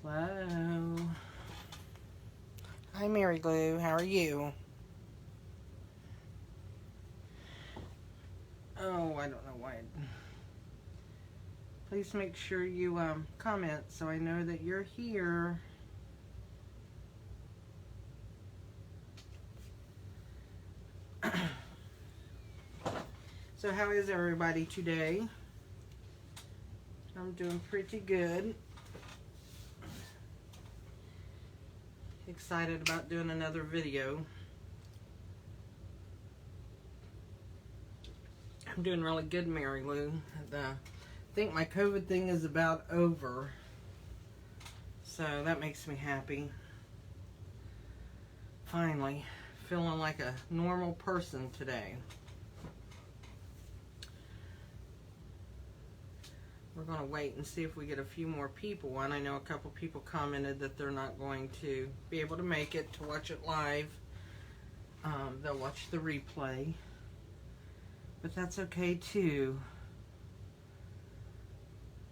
Hello. Hi, Mary Lou. How are you? Oh, I don't know why. Please make sure you comment so I know that you're here. So how is everybody today? I'm doing pretty good. Excited about doing another video. I'm doing really good, Mary Lou. I think my COVID thing is about over. So that makes me happy. Finally, feeling like a normal person today. We're going to wait and see if we get a few more people on. I know a couple people commented that they're not going to be able to make it to watch it live. They'll watch the replay. But that's okay too.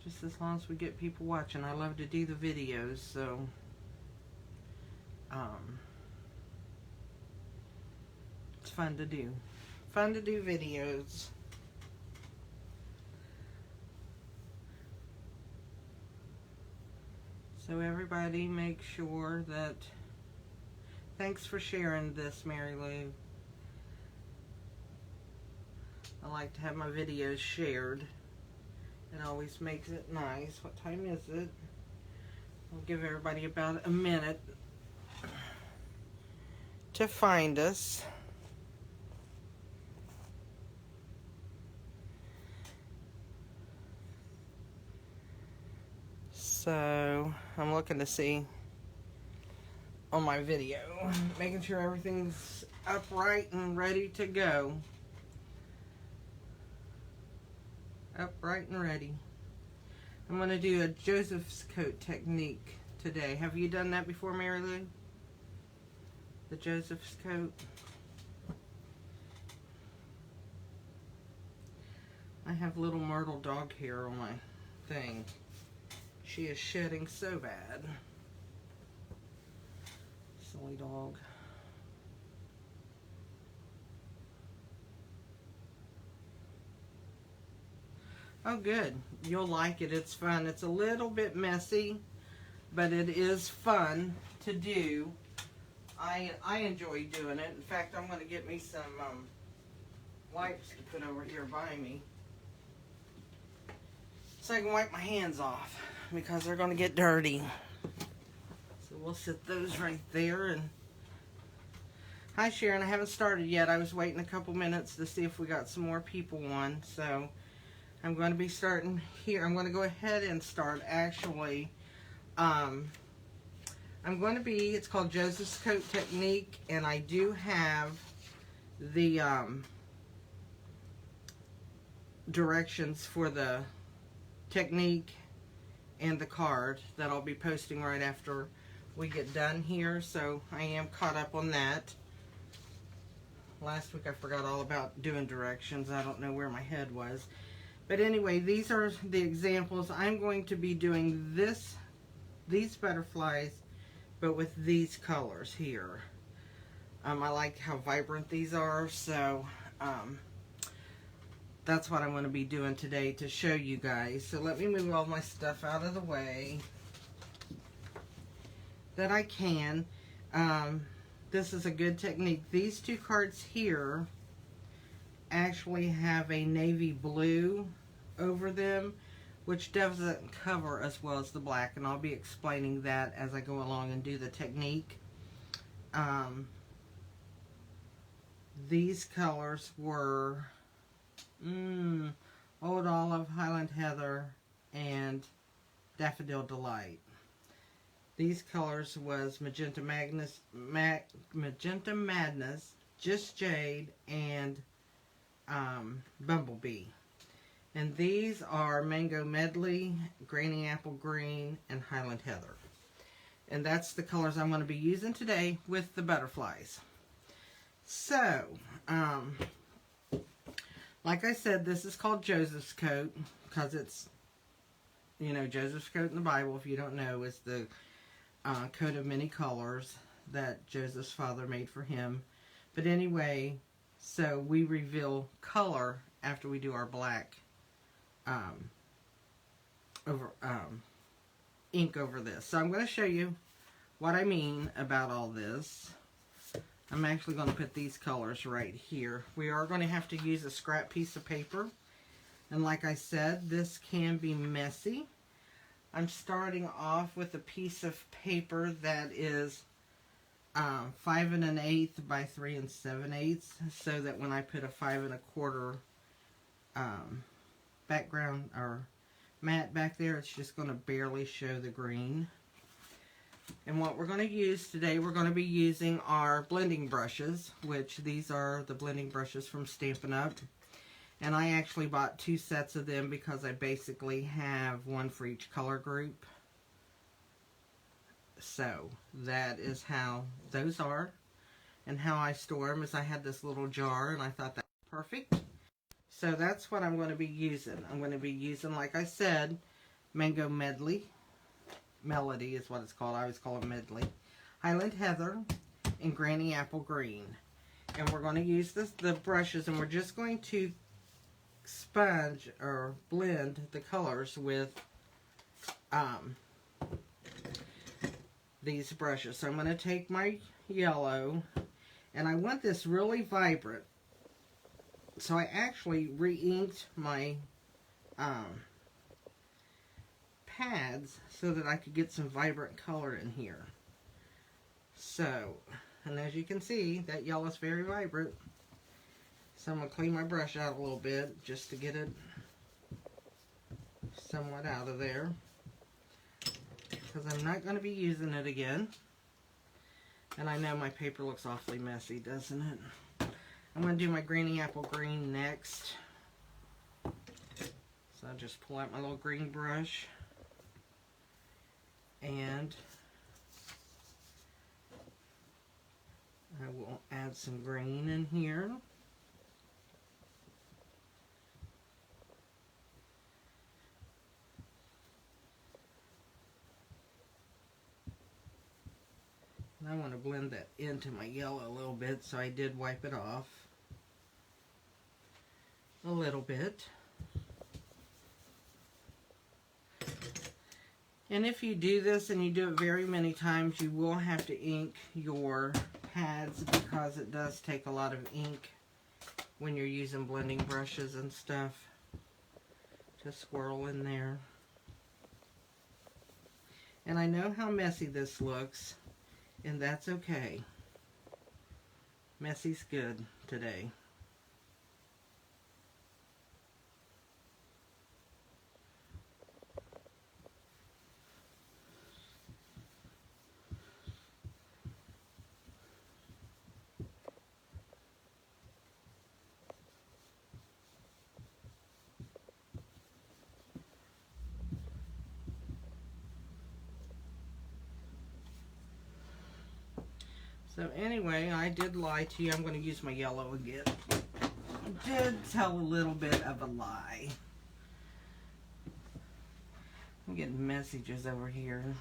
Just as long as we get people watching. I love to do the videos, so it's fun to do. Fun to do videos. So everybody make sure that, thanks for sharing this, Mary Lou. I like to have my videos shared. It always makes it nice. What time is it? I'll give everybody about a minute to find us. So I'm looking to see on my video, making sure everything's upright and ready to go. Upright and ready. I'm going to do a Joseph's coat technique today. Have you done that before, Mary Lou? The Joseph's coat? I have little Myrtle dog hair on my thing. She is shedding so bad. Silly dog. Oh, good. You'll like it. It's fun. It's a little bit messy, but it is fun to do. I enjoy doing it. In fact, I'm going to get me some wipes to put over here by me so I can wipe my hands off because they're going to get dirty. So we'll set those right there. And hi, Sharon. I haven't started yet. I was waiting a couple minutes to see if we got some more people on. So I'm going to be starting here. I'm going to go ahead and start actually. I'm going to be, it's called Joseph's Coat Technique, and I do have the directions for the technique and the card that I'll be posting right after we get done here. So I am caught up on that. Last week I forgot all about doing directions. I don't know where my head was. But anyway, these are the examples. I'm going to be doing these butterflies, but with these colors here. I like how vibrant these are, so that's what I'm going to be doing today to show you guys. So let me move all my stuff out of the way that I can. This is a good technique. These two cards here actually have a navy blue over them, which doesn't cover as well as the black, and I'll be explaining that as I go along and do the technique. These colors were Old Olive, Highland Heather, and Daffodil Delight. These colors was Magenta Madness, Just Jade, and Bumblebee. And these are Mango Medley, Granny Apple Green, and Highland Heather. And that's the colors I'm going to be using today with the butterflies. So, like I said, this is called Joseph's Coat because it's you know, Joseph's coat in the Bible, if you don't know, is the coat of many colors that Joseph's father made for him. But anyway, so we reveal color after we do our black ink over this. So I'm going to show you what I mean about all this. I'm actually going to put these colors right here. We are going to have to use a scrap piece of paper. And like I said, this can be messy. I'm starting off with a piece of paper that is 5 1/8 by 3 7/8, so that when I put a 5 1/4 background or mat back there, it's just going to barely show the green. And what we're going to use today, we're going to be using our blending brushes, which these are the blending brushes from Stampin' Up. And I actually bought 2 sets of them because I basically have one for each color group. So that is how those are. And how I store them is I had this little jar and I thought that was perfect. So that's what I'm going to be using. I'm going to be using, like I said, Mango Medley. Melody is what it's called. I always call it Medley. Highland Heather and Granny Apple Green. And we're going to use the brushes, and we're just going to sponge or blend the colors with these brushes. So I'm going to take my yellow, and I want this really vibrant. So I actually re-inked my pads so that I could get some vibrant color in here. So, and as you can see, that yellow is very vibrant. So I'm going to clean my brush out a little bit just to get it somewhat out of there, because I'm not going to be using it again. And I know my paper looks awfully messy, doesn't it? I'm going to do my Granny Apple Green next. So I'll just pull out my little green brush. And I will add some green in here. And I want to blend that into my yellow a little bit, so I did wipe it off a little bit. And if you do this and you do it very many times, you will have to ink your pads, because it does take a lot of ink when you're using blending brushes and stuff to swirl in there. And I know how messy this looks, and that's okay. Messy's good today. So anyway, I did lie to you. I'm going to use my yellow again. I did tell a little bit of a lie. I'm getting messages over here.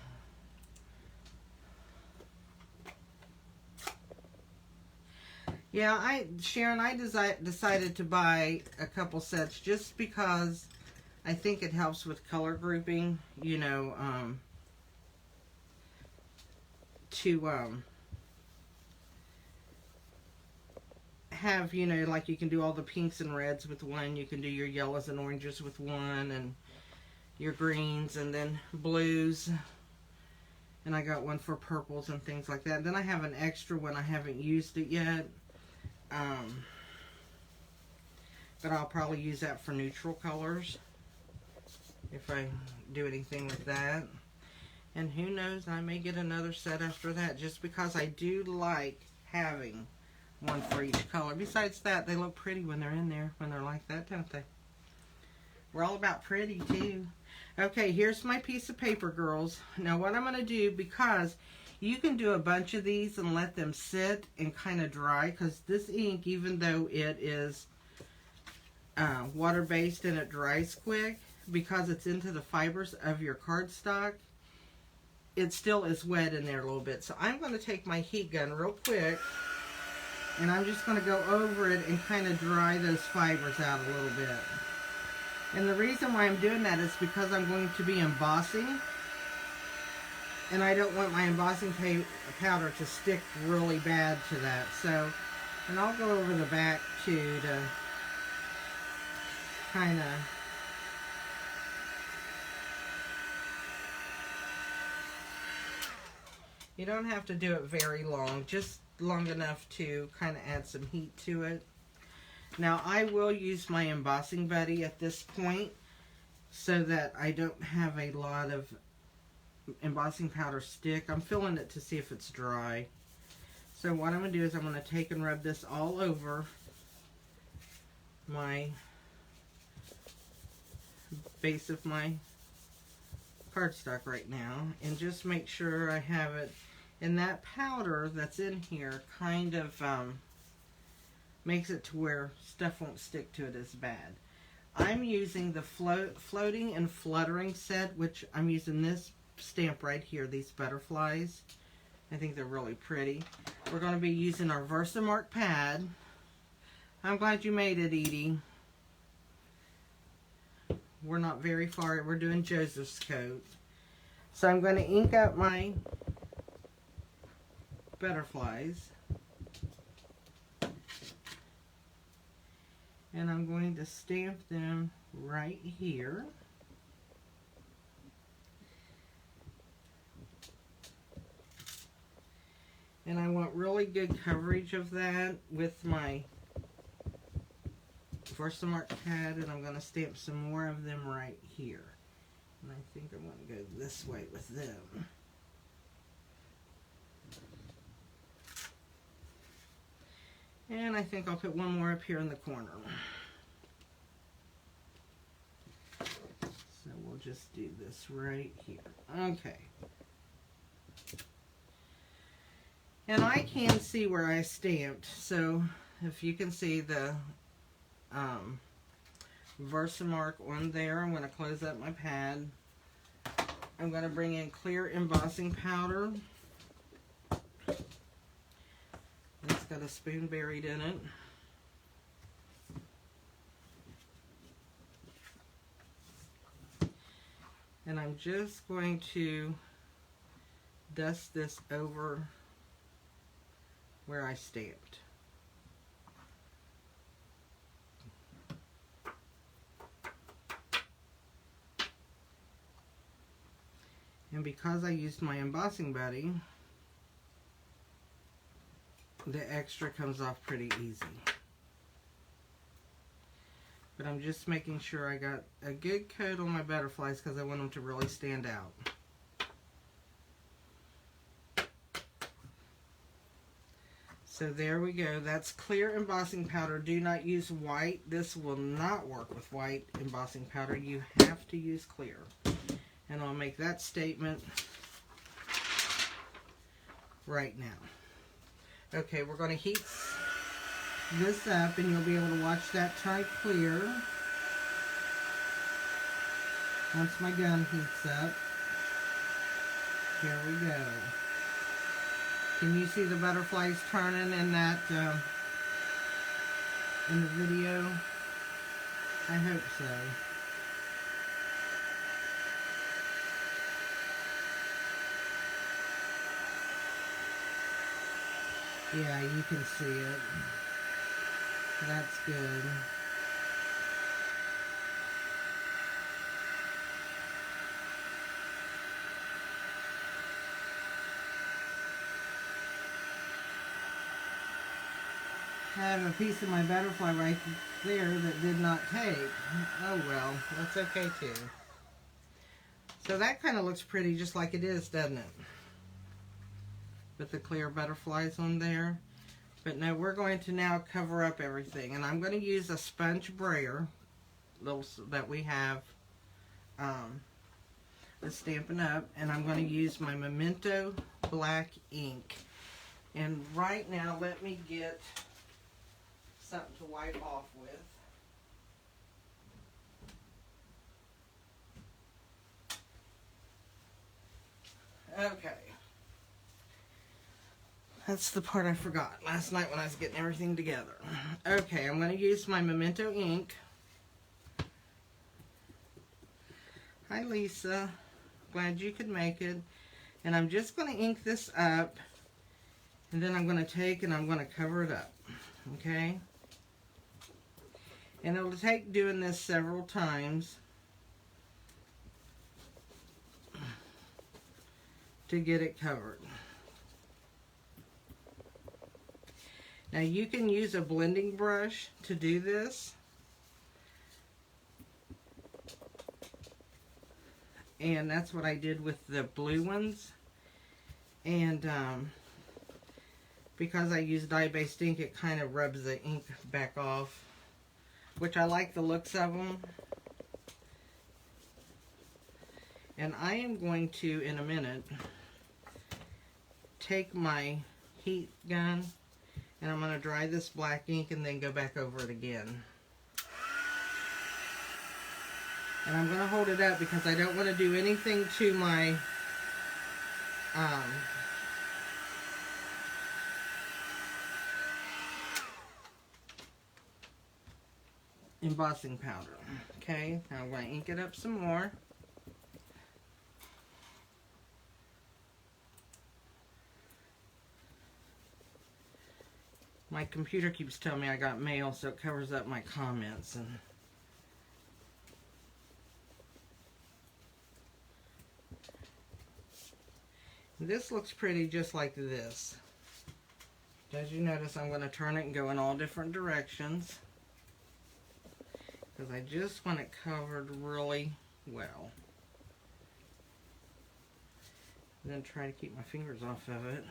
Yeah, Sharon, I decided to buy a couple sets just because I think it helps with color grouping, you know, have, you know, like you can do all the pinks and reds with one, you can do your yellows and oranges with one, and your greens, and then blues, and I got one for purples and things like that. And then I have an extra one, I haven't used it yet, but I'll probably use that for neutral colors if I do anything with that. And who knows, I may get another set after that, just because I do like having one for each color. Besides that, they look pretty when they're in there, when they're like that, don't they? We're all about pretty too. Okay, here's my piece of paper, girls. Now what I'm going to do, because you can do a bunch of these and let them sit and kind of dry, because this ink, even though it is water-based and it dries quick, because it's into the fibers of your cardstock, it still is wet in there a little bit. So I'm going to take my heat gun real quick, and I'm just going to go over it and kind of dry those fibers out a little bit. And the reason why I'm doing that is because I'm going to be embossing, and I don't want my embossing powder to stick really bad to that. So, and I'll go over the back too to kind of you don't have to do it very long, just long enough to kind of add some heat to it. Now I will use my embossing buddy at this point so that I don't have a lot of embossing powder stick. I'm filling it to see if it's dry. So what I'm going to do is I'm going to take and rub this all over my base of my cardstock right now, and just make sure I have it. And that powder that's in here kind of makes it to where stuff won't stick to it as bad. I'm using the Floating and Fluttering set, which I'm using this stamp right here, these butterflies. I think they're really pretty. We're going to be using our Versamark pad. I'm glad you made it, Edie. We're not very far. We're doing Joseph's coat. So I'm going to ink up my butterflies. And I'm going to stamp them right here. And I want really good coverage of that with my Versamark pad, and I'm going to stamp some more of them right here. And I think I'm going to go this way with them. And I think I'll put one more up here in the corner. So we'll just do this right here. Okay. And I can see where I stamped, so if you can see the Versamark on there, I'm going to close up my pad. I'm going to bring in clear embossing powder. It's got a spoon buried in it. And I'm just going to dust this over where I stamped. And because I used my embossing buddy, the extra comes off pretty easy. But I'm just making sure I got a good coat on my butterflies because I want them to really stand out. So there we go. That's clear embossing powder. Do not use white. This will not work with white embossing powder. You have to use clear. And I'll make that statement right now. Okay, we're going to heat this up, and you'll be able to watch that turn clear once my gun heats up. Here we go. Can you see the butterflies turning in that in the video? I hope so. Yeah, you can see it. That's good. I have a piece of my butterfly right there that did not take. Oh well, that's okay too. So that kind of looks pretty just like it is, doesn't it? With the clear butterflies on there. But no, we're going to now cover up everything. And I'm going to use a sponge brayer that we have the Stampin' Up. And I'm going to use my Memento black ink. And right now, let me get something to wipe off with. Okay. That's the part I forgot last night when I was getting everything together. Okay, I'm going to use my Memento ink. Hi, Lisa. Glad you could make it. And I'm just going to ink this up. And then I'm going to take and I'm going to cover it up. Okay? And it'll take doing this several times to get it covered. Now you can use a blending brush to do this. And that's what I did with the blue ones. And because I use dye-based ink, it kind of rubs the ink back off, which I like the looks of them. And I am going to, in a minute, take my heat gun and I'm going to dry this black ink and then go back over it again. And I'm going to hold it up because I don't want to do anything to my embossing powder. Okay, now I'm going to ink it up some more. My computer keeps telling me I got mail, so it covers up my comments. And this looks pretty just like this. As you notice, I'm going to turn it and go in all different directions because I just want it covered really well. And then try to keep my fingers off of it.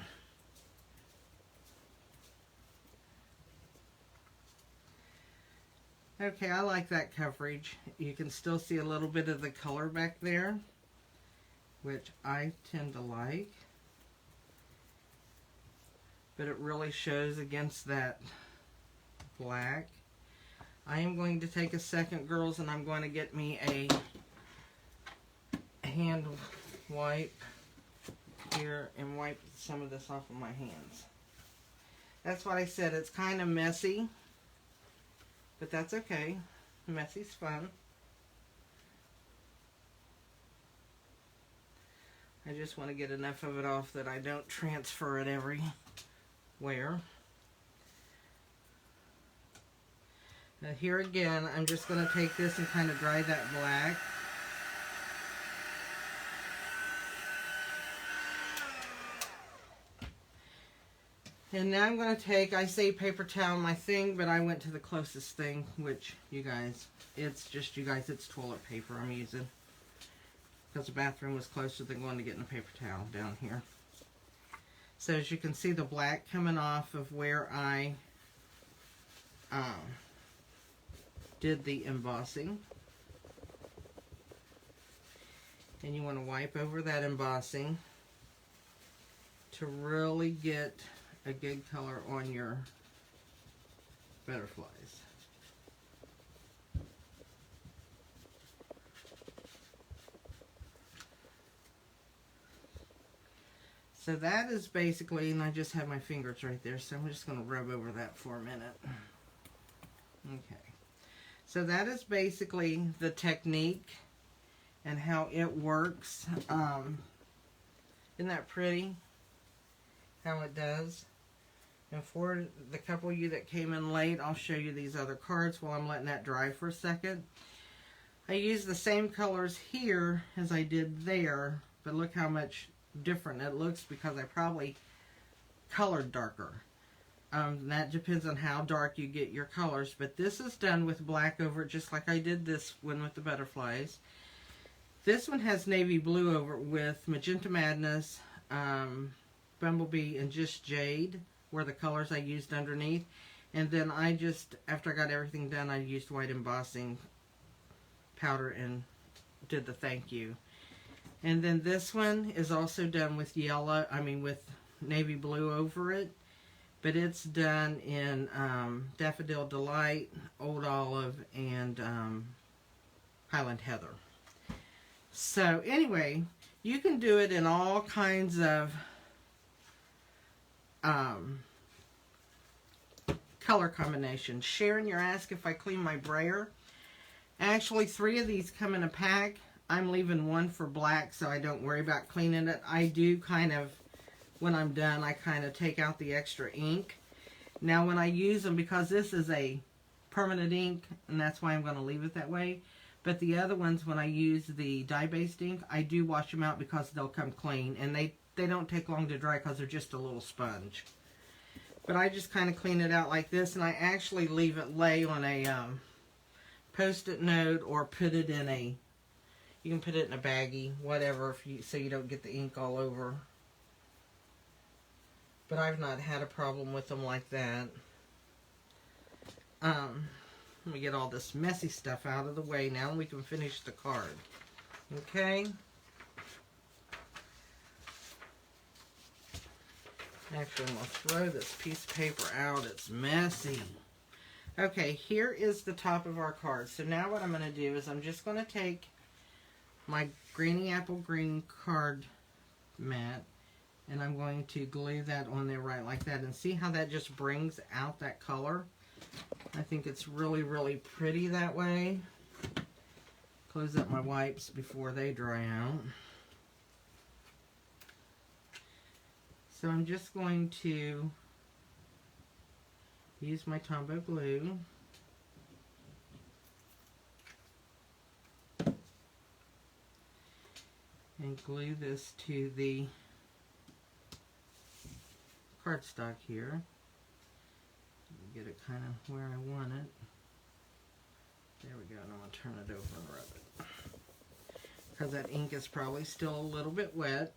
Okay, I like that coverage. You can still see a little bit of the color back there, which I tend to like. But it really shows against that black. I am going to take a second, girls, and I'm going to get me a hand wipe here and wipe some of this off of my hands. That's what I said. It's kind of messy. But that's okay. Messy's fun. I just want to get enough of it off that I don't transfer it everywhere. Now here again, I'm just going to take this and kind of dry that black. And now I'm going to take, I say paper towel my thing, but I went to the closest thing, which you guys, it's toilet paper I'm using. Because the bathroom was closer than going to getting a paper towel down here. So as you can see the black coming off of where I did the embossing. And you want to wipe over that embossing to really get a good color on your butterflies. So that is basically, and I just have my fingers right there, so I'm just going to rub over that for a minute. Okay. So that is basically the technique and how it works. Isn't that pretty? How it does. And for the couple of you that came in late, I'll show you these other cards while I'm letting that dry for a second. I used the same colors here as I did there, but look how much different it looks because I probably colored darker. That depends on how dark you get your colors, but this is done with black over it just like I did this one with the butterflies. This one has navy blue over it with Magenta Madness, Bumblebee, and just Jade were the colors I used underneath. And then I just, after I got everything done, I used white embossing powder and did the thank you. And then this one is also done with yellow, with navy blue over it. But it's done in Daffodil Delight, Old Olive, and Highland Heather. So anyway, You can do it in all kinds of color combinations. Sharon, you're asking if I clean my brayer. Actually, 3 of these come in a pack. I'm leaving 1 for black so I don't worry about cleaning it. I do kind of, when I'm done, I kind of take out the extra ink. Now when I use them, because this is a permanent ink, and that's why I'm going to leave it that way. But the other ones, when I use the dye-based ink, I do wash them out because they'll come clean. And they don't take long to dry because they're just a little sponge. But I just kind of clean it out like this, and I actually leave it lay on a Post-it note, or put it in a, you can put it in a baggie, whatever, so you don't get the ink all over. But I've not had a problem with them like that. Let me get all this messy stuff out of the way now, and we can finish the card. Okay? Actually, I'm going to throw this piece of paper out. It's messy. Okay, here is the top of our card. So now what I'm going to do is I'm just going to take my Greeny Apple Green card mat, and I'm going to glue that on there right like that. And see how that just brings out that color? I think it's really, really pretty that way. Close up my wipes before they dry out. So I'm just going to use my Tombow glue. And glue this to the cardstock here. Get it kind of where I want it. There we go, and I'm going to turn it over and rub it. Because that ink is probably still a little bit wet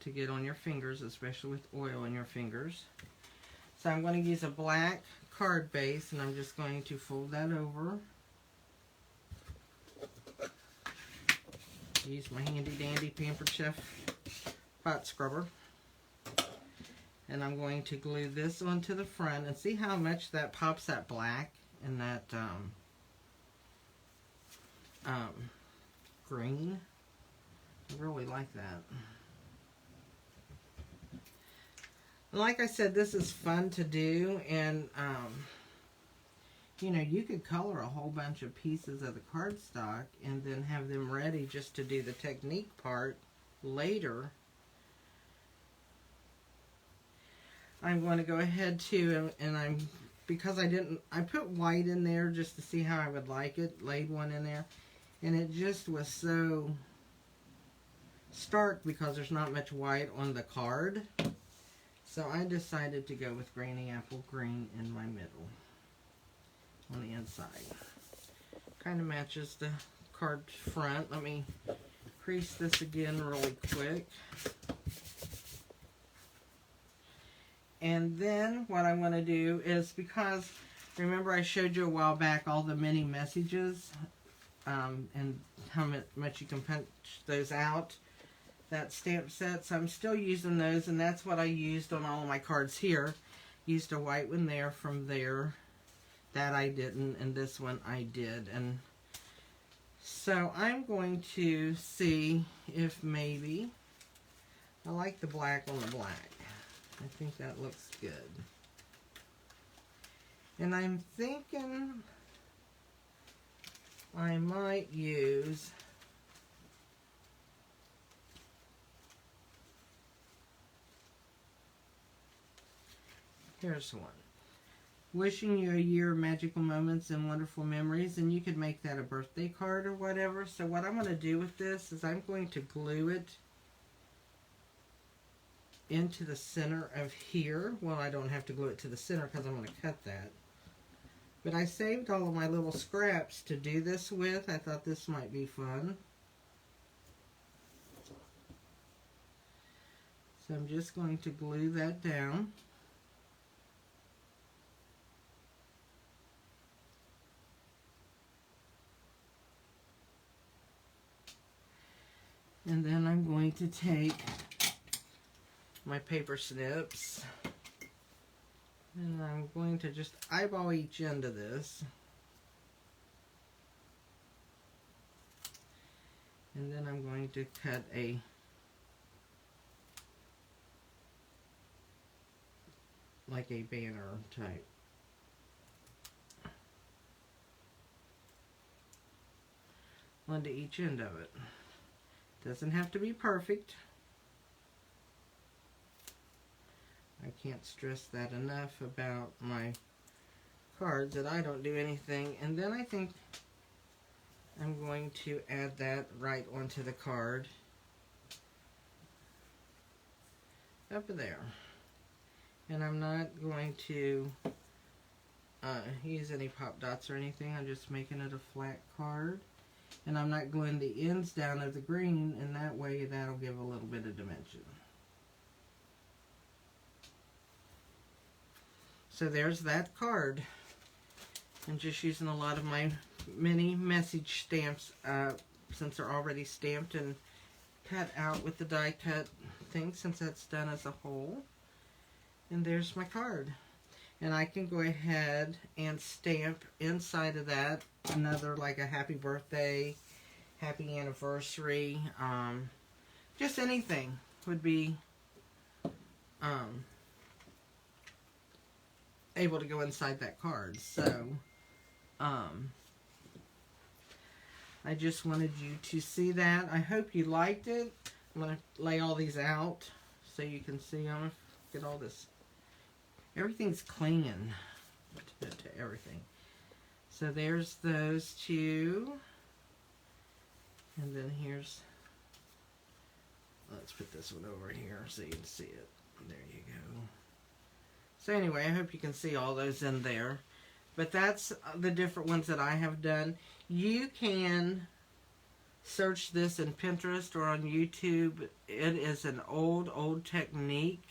to get on your fingers, especially with oil in your fingers. So I'm going to use a black card base, and I'm just going to fold that over. Use my handy dandy Pampered Chef pot scrubber. And I'm going to glue this onto the front, and see how much that pops that black and that green. I really like that. Like I said, this is fun to do, and you know, you could color a whole bunch of pieces of the cardstock and then have them ready just to do the technique part later. I'm going to go ahead too, and because I put white in there just to see how I would like it, laid one in there, and it just was so stark because there's not much white on the card. So I decided to go with Greeny Apple Green in my middle, on the inside. Kind of matches the card front. Let me crease this again really quick. And then what I'm going to do is, because remember I showed you a while back all the mini messages and how much you can punch those out, that stamp set. So I'm still using those, and that's what I used on all of my cards here. Used a white one there from there. That I didn't, and this one I did. And so I'm going to see if maybe I like the black on the black. I think that looks good. And I'm thinking I might use here's one. Wishing you a year of magical moments and wonderful memories, and you could make that a birthday card or whatever. So what I'm going to do with this is I'm going to glue it into the center of here. Well, I don't have to glue it to the center because I'm going to cut that. But I saved all of my little scraps to do this with. I thought this might be fun. So I'm just going to glue that down. And then I'm going to take my paper snips, and I'm going to just eyeball each end of this. And then I'm going to cut a like a banner type. One to each end of it. Doesn't have to be perfect. I can't stress that enough about my cards, that I don't do anything. And then I think I'm going to add that right onto the card. Up there. And I'm not going to use any pop dots or anything. I'm just making it a flat card. And I'm not gluing the ends down of the green, and that way that'll give a little bit of dimension. So there's that card. I'm just using a lot of my mini message stamps since they're already stamped and cut out with the die cut thing, since that's done as a whole. And there's my card. And I can go ahead and stamp inside of that another, like a happy birthday, happy anniversary, just anything would be able to go inside that card. So I just wanted you to see that. I hope you liked it. I'm going to lay all these out so you can see them. Get all this. Everything's clinging to everything. So there's those two. And then here's, let's put this one over here so you can see it. There you go. So anyway, I hope you can see all those in there. But that's the different ones that I have done. You can search this in Pinterest or on YouTube. It is an old technique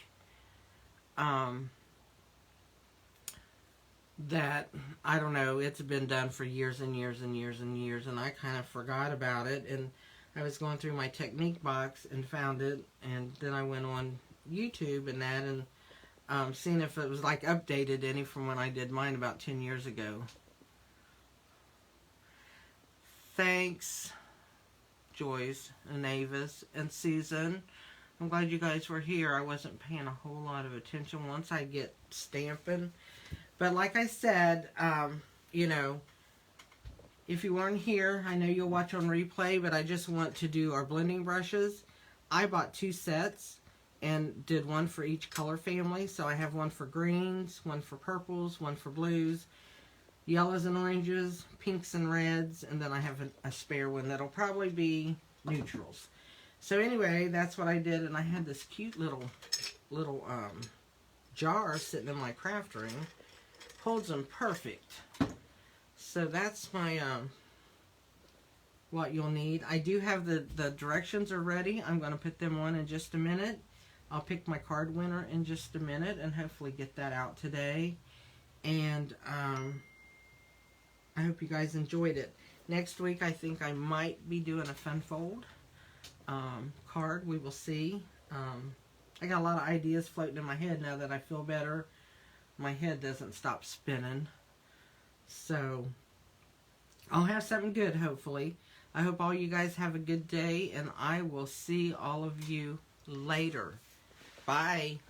that, I don't know, it's been done for years and years and years and years, and I kind of forgot about it. And I was going through my technique box and found it, and then I went on YouTube and that, and seeing if it was like updated any from when I did mine about 10 years ago. Thanks, Joyce and Avis and Susan. I'm glad you guys were here. I wasn't paying a whole lot of attention once I get stamping. But like I said, you know, if you weren't here, I know you'll watch on replay, but I just want to do our blending brushes. I bought 2 sets and did one for each color family. So I have one for greens, one for purples, one for blues, yellows and oranges, pinks and reds, and then I have a spare one that'll probably be neutrals. So anyway, that's what I did, and I had this cute little jar sitting in my craft ring. Holds them perfect. So that's my what you'll need. I do have the directions are ready. I'm going to put them on in just a minute. I'll pick my card winner in just a minute and hopefully get that out today. And I hope you guys enjoyed it. Next week I think I might be doing a fun fold card. We will see. I got a lot of ideas floating in my head now that I feel better. My head doesn't stop spinning. So I'll have something good, hopefully. I hope all you guys have a good day, and I will see all of you later. Bye.